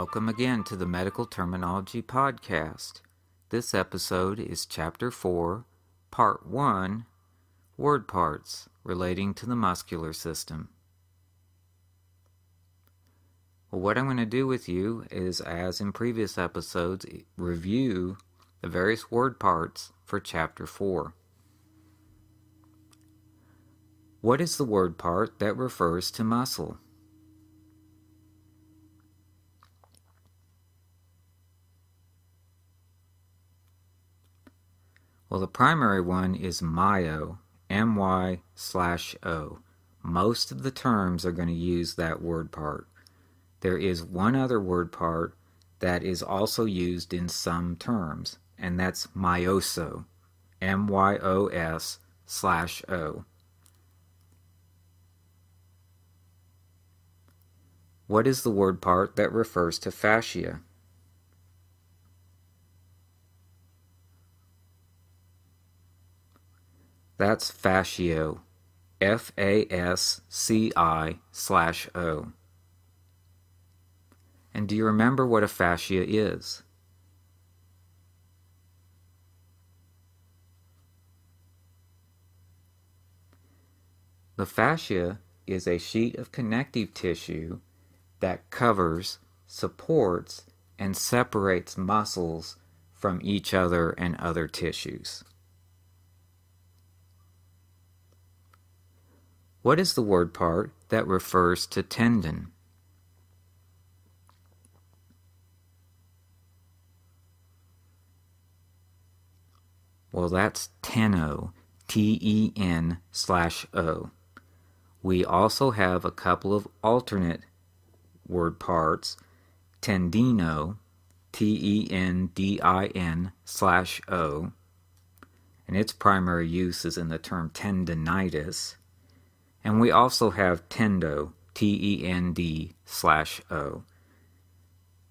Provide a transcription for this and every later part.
Welcome again to the Medical Terminology Podcast. This episode is Chapter 4, Part 1, Word Parts relating to the muscular system. Well, what I'm going to do with you is, as in previous episodes, review the various word parts for Chapter 4. What is the word part that refers to muscle? Well, the primary one is myo, M-Y/O. Most of the terms are going to use that word part. There is one other word part that is also used in some terms, and that's myoso, M-Y-O-S/O. What is the word part that refers to fascia? That's fascio, F-A-S-C-I/O. And do you remember what a fascia is? The fascia is a sheet of connective tissue that covers, supports, and separates muscles from each other and other tissues. What is the word part that refers to tendon? Well, that's teno, T-E-N/O. We also have a couple of alternate word parts, tendino, T-E-N-D-I-N/O, and its primary use is in the term tendinitis. And we also have tendo, T-E-N-D/O.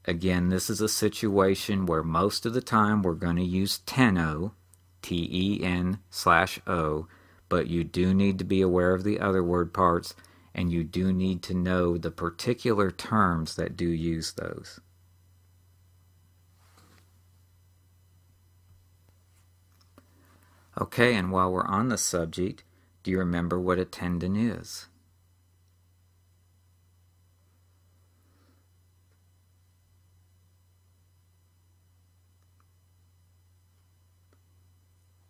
Again, this is a situation where most of the time we're going to use teno, T-E-N/O, but you do need to be aware of the other word parts, and you do need to know the particular terms that do use those. Okay, and while we're on the subject, do you remember what a tendon is?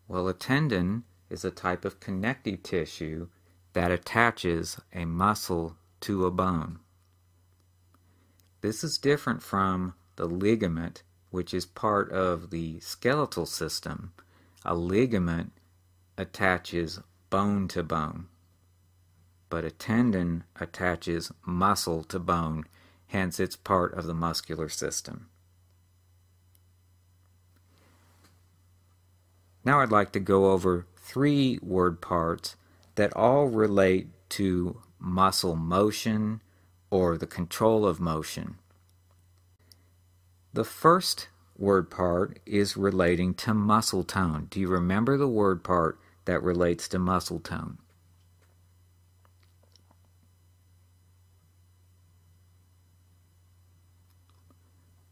Well, a tendon is a type of connective tissue that attaches a muscle to a bone. This is different from the ligament, which is part of the skeletal system. A ligament attaches bone to bone, but a tendon attaches muscle to bone, hence it's part of the muscular system. Now I'd like to go over 3 word parts that all relate to muscle motion or the control of motion. The first word part is relating to muscle tone. Do you remember the word part that relates to muscle tone?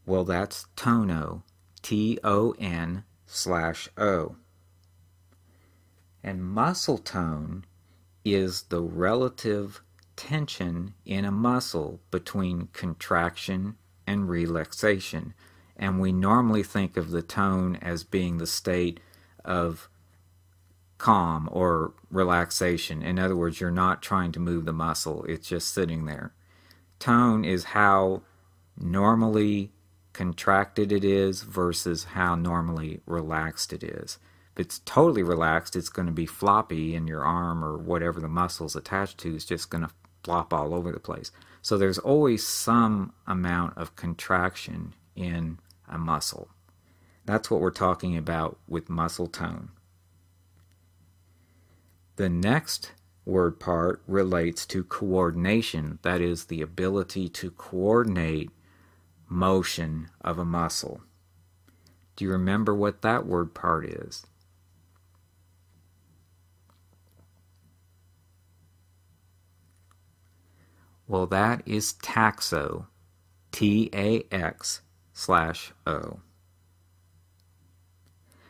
Well, that's tono, T-O-N/O. And muscle tone is the relative tension in a muscle between contraction and relaxation. And we normally think of the tone as being the state of calm or relaxation. In other words, you're not trying to move the muscle, it's just sitting there. Tone is how normally contracted it is versus how normally relaxed it is. If it's totally relaxed, it's going to be floppy, and your arm or whatever the muscle's attached to is just going to flop all over the place. So there's always some amount of contraction in a muscle. That's what we're talking about with muscle tone. The next word part relates to coordination, that is, the ability to coordinate motion of a muscle. Do you remember what that word part is? Well, that is taxo, TAX/O.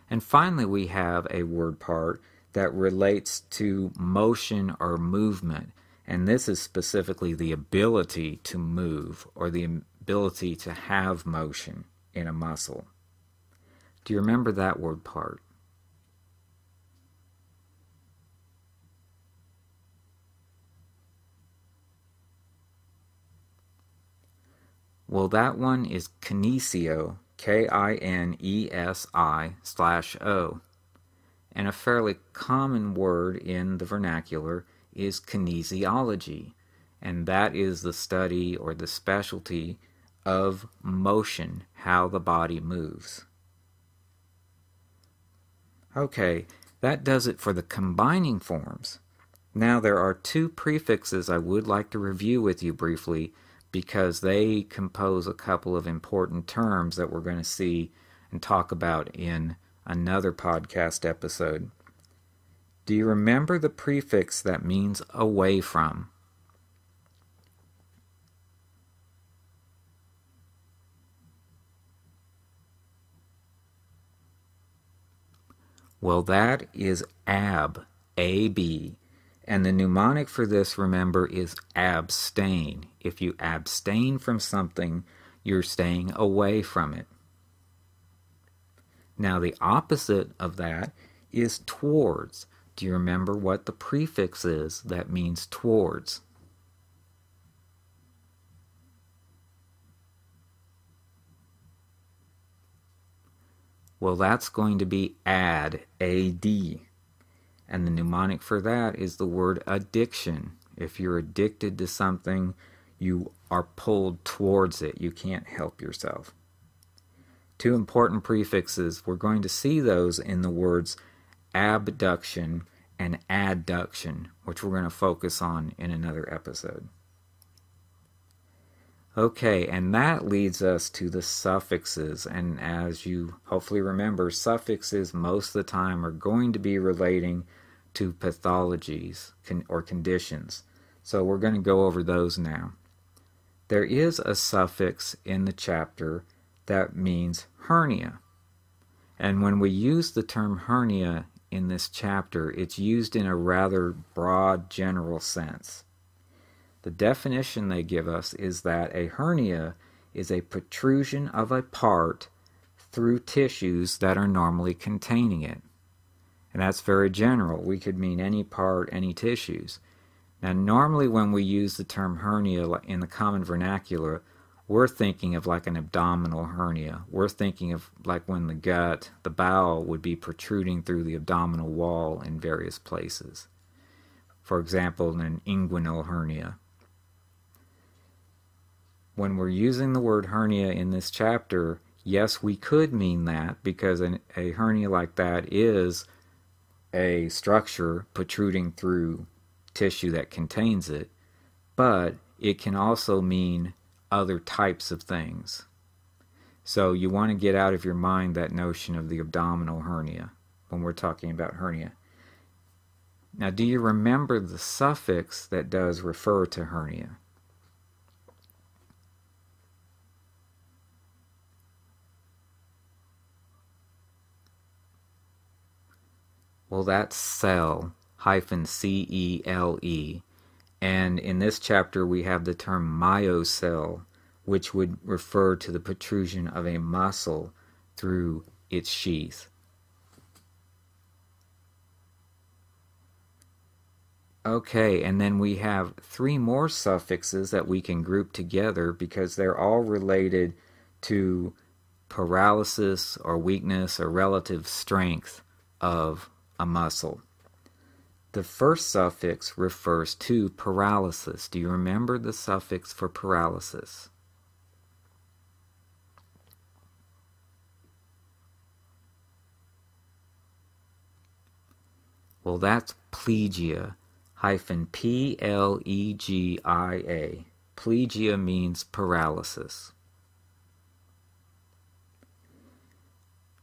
And finally, we have a word part that relates to motion or movement. And this is specifically the ability to move or the ability to have motion in a muscle. Do you remember that word part? Well, that one is kinesio, KINESI/O. And a fairly common word in the vernacular is kinesiology, and that is the study or the specialty of motion, how the body moves. Okay, that does it for the combining forms. Now there are two prefixes I would like to review with you briefly because they compose a couple of important terms that we're going to see and talk about in another podcast episode. Do you remember the prefix that means away from? Well, that is ab, A-B. And the mnemonic for this, remember, is abstain. If you abstain from something, you're staying away from it. Now, the opposite of that is towards. Do you remember what the prefix is that means towards? Well, that's going to be add, A-D. And the mnemonic for that is the word addiction. If you're addicted to something, you are pulled towards it. You can't help yourself. Two important prefixes. We're going to see those in the words abduction and adduction, which we're going to focus on in another episode. Okay, and that leads us to the suffixes. And as you hopefully remember, suffixes most of the time are going to be relating to pathologies or conditions. So we're going to go over those now. There is a suffix in the chapter that means hernia. And when we use the term hernia in this chapter, it's used in a rather broad general sense. The definition they give us is that a hernia is a protrusion of a part through tissues that are normally containing it. And that's very general. We could mean any part, any tissues. Now, normally when we use the term hernia in the common vernacular, we're thinking of like an abdominal hernia. We're thinking of like when the gut, the bowel, would be protruding through the abdominal wall in various places. For example, an inguinal hernia. When we're using the word hernia in this chapter, yes, we could mean that because a hernia like that is a structure protruding through tissue that contains it, but it can also mean other types of things. So you want to get out of your mind that notion of the abdominal hernia when we're talking about hernia. Now, do you remember the suffix that does refer to hernia? Well, that's cell, -C-E-L-E. And in this chapter we have the term myocele, which would refer to the protrusion of a muscle through its sheath. Okay, and then we have three more suffixes that we can group together because they're all related to paralysis or weakness or relative strength of a muscle. The first suffix refers to paralysis. Do you remember the suffix for paralysis? Well, that's plegia, -P-L-E-G-I-A. Plegia means paralysis.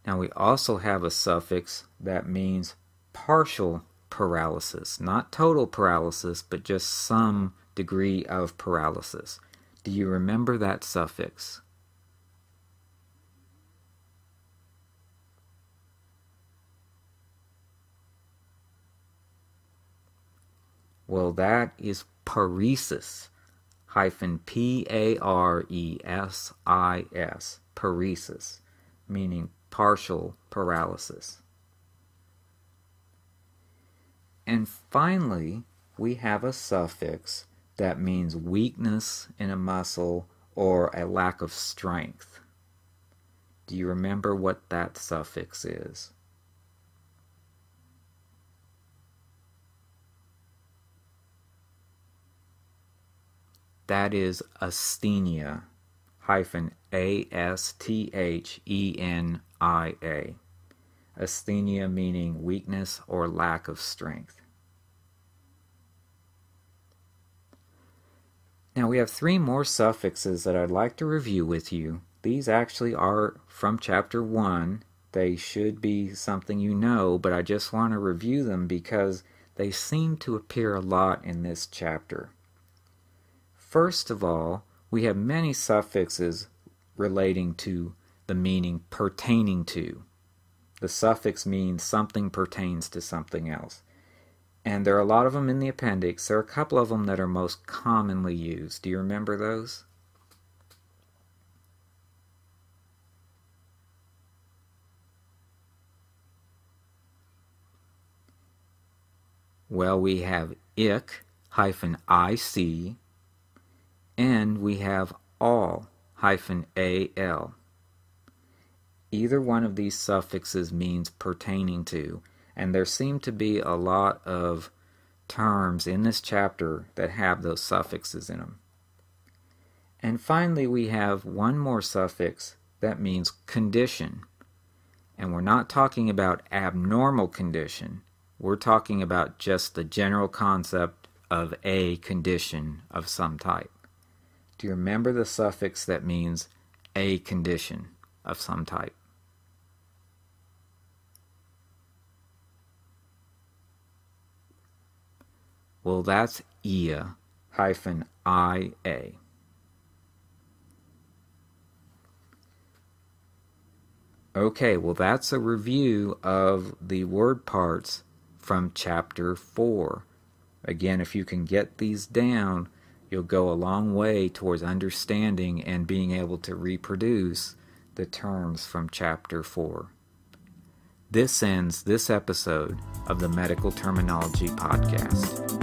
Now we also have a suffix that means partial paralysis, not total paralysis, but just some degree of paralysis. Do you remember that suffix? Well, that is paresis, Paresis, paresis, meaning partial paralysis. And finally, we have a suffix that means weakness in a muscle or a lack of strength. Do you remember what that suffix is? That is asthenia, Asthenia. Asthenia meaning weakness or lack of strength. Now we have 3 more suffixes that I'd like to review with you. These actually are from chapter 1. They should be something you know, but I just want to review them because they seem to appear a lot in this chapter. First of all, we have many suffixes relating to the meaning pertaining to. The suffix means something pertains to something else. And there are a lot of them in the appendix. There are a couple of them that are most commonly used. Do you remember those? Well, we have ic, and we have all, -al. Either one of these suffixes means pertaining to, and there seem to be a lot of terms in this chapter that have those suffixes in them. And finally, we have one more suffix that means condition. And we're not talking about abnormal condition. We're talking about just the general concept of a condition of some type. Do you remember the suffix that means a condition of some type? Well, that's ia, -ia. Okay, well that's a review of the word parts from chapter 4. Again, if you can get these down, you'll go a long way towards understanding and being able to reproduce the terms from chapter 4. This ends this episode of the Medical Terminology Podcast.